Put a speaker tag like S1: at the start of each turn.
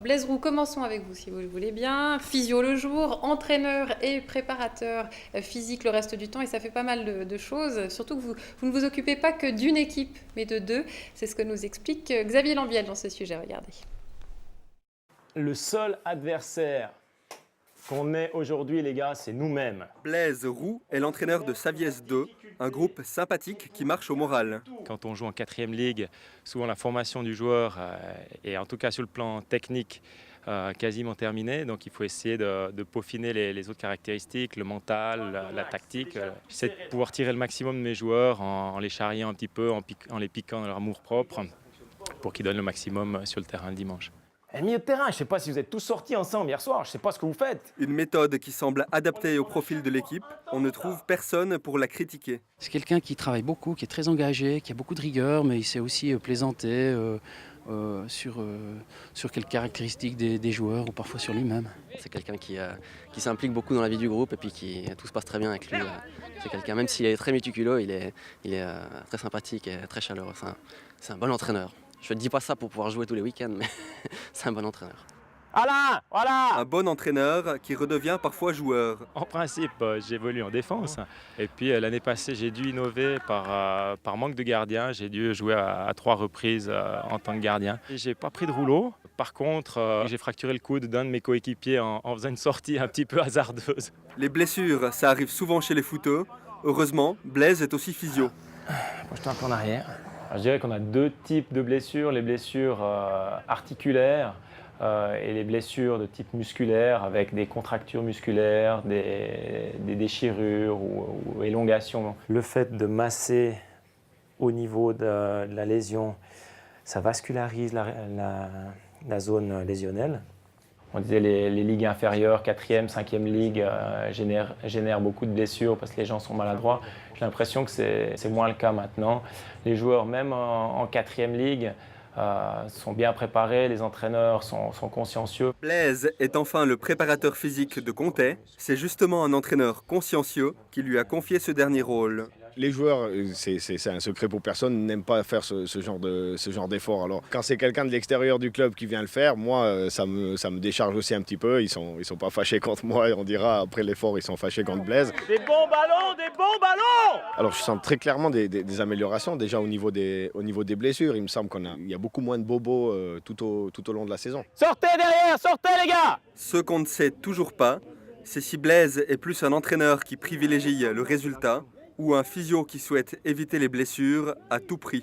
S1: Blaise Roux, commençons avec vous si vous le voulez bien. Physio le jour, entraîneur et préparateur physique le reste du temps et ça fait pas mal de choses. Surtout que vous ne vous occupez pas que d'une équipe mais de deux. C'est ce que nous explique Xavier Lambiel dans ce sujet, regardez.
S2: Le seul adversaire qu'on ait aujourd'hui, les gars, c'est nous-mêmes.
S3: Blaise Roux est l'entraîneur de Saviès 2, un groupe sympathique qui marche au moral.
S4: Quand on joue en 4e ligue, souvent la formation du joueur est en tout cas sur le plan technique quasiment terminée. Donc il faut essayer de peaufiner les autres caractéristiques, le mental, la tactique. J'essaie de pouvoir tirer le maximum de mes joueurs en les charriant un petit peu, en les piquant dans leur amour-propre pour qu'ils donnent le maximum sur le terrain le dimanche.
S2: Et le milieu de terrain, je ne sais pas si vous êtes tous sortis ensemble hier soir, je ne sais pas ce que vous faites.
S3: Une méthode qui semble adaptée au profil de l'équipe. On ne trouve personne pour la critiquer.
S5: C'est quelqu'un qui travaille beaucoup, qui est très engagé, qui a beaucoup de rigueur, mais il sait aussi plaisanter sur quelques caractéristiques des joueurs ou parfois sur lui-même.
S6: C'est quelqu'un qui s'implique beaucoup dans la vie du groupe et puis tout se passe très bien avec lui. C'est quelqu'un, même s'il est très méticuleux, il est très sympathique et très chaleureux. C'est un bon entraîneur. Je ne dis pas ça pour pouvoir jouer tous les week-ends, mais c'est un bon entraîneur.
S2: Alain, voilà.
S3: Un bon entraîneur qui redevient parfois joueur.
S4: En principe, j'évolue en défense. Et puis l'année passée, j'ai dû innover par manque de gardien. J'ai dû jouer à 3 reprises en tant que gardien. Et j'ai pas pris de rouleau. Par contre, j'ai fracturé le coude d'un de mes coéquipiers en faisant une sortie un petit peu hasardeuse.
S3: Les blessures, ça arrive souvent chez les footeux. Heureusement, Blaise est aussi physio.
S2: Moi, je suis un peu en arrière. Alors, je dirais qu'on a 2 types de blessures, les blessures articulaires et les blessures de type musculaire avec des contractures musculaires, des déchirures ou élongations. Le fait de masser au niveau de la lésion, ça vascularise la zone lésionnelle. On disait les ligues inférieures, 4e, 5e ligue génèrent beaucoup de blessures parce que les gens sont maladroits. J'ai l'impression que c'est moins le cas maintenant. Les joueurs, même en 4e ligue, sont bien préparés, les entraîneurs sont consciencieux.
S3: Blaise est enfin le préparateur physique de Comté. C'est justement un entraîneur consciencieux qui lui a confié ce dernier rôle.
S7: Les joueurs, c'est un secret pour personne, n'aiment pas faire ce genre d'effort. Alors, quand c'est quelqu'un de l'extérieur du club qui vient le faire, moi, ça me décharge aussi un petit peu. Ils sont pas fâchés contre moi, on dira après l'effort, ils sont fâchés contre Blaise.
S2: Des bons ballons, des bons ballons.
S7: Alors, je sens très clairement des améliorations déjà au niveau des blessures. Il me semble qu'il y a beaucoup moins de bobos tout au long de la saison.
S2: Sortez derrière, sortez les gars.
S3: Ce qu'on ne sait toujours pas, c'est si Blaise est plus un entraîneur qui privilégie le résultat ou un physio qui souhaite éviter les blessures à tout prix.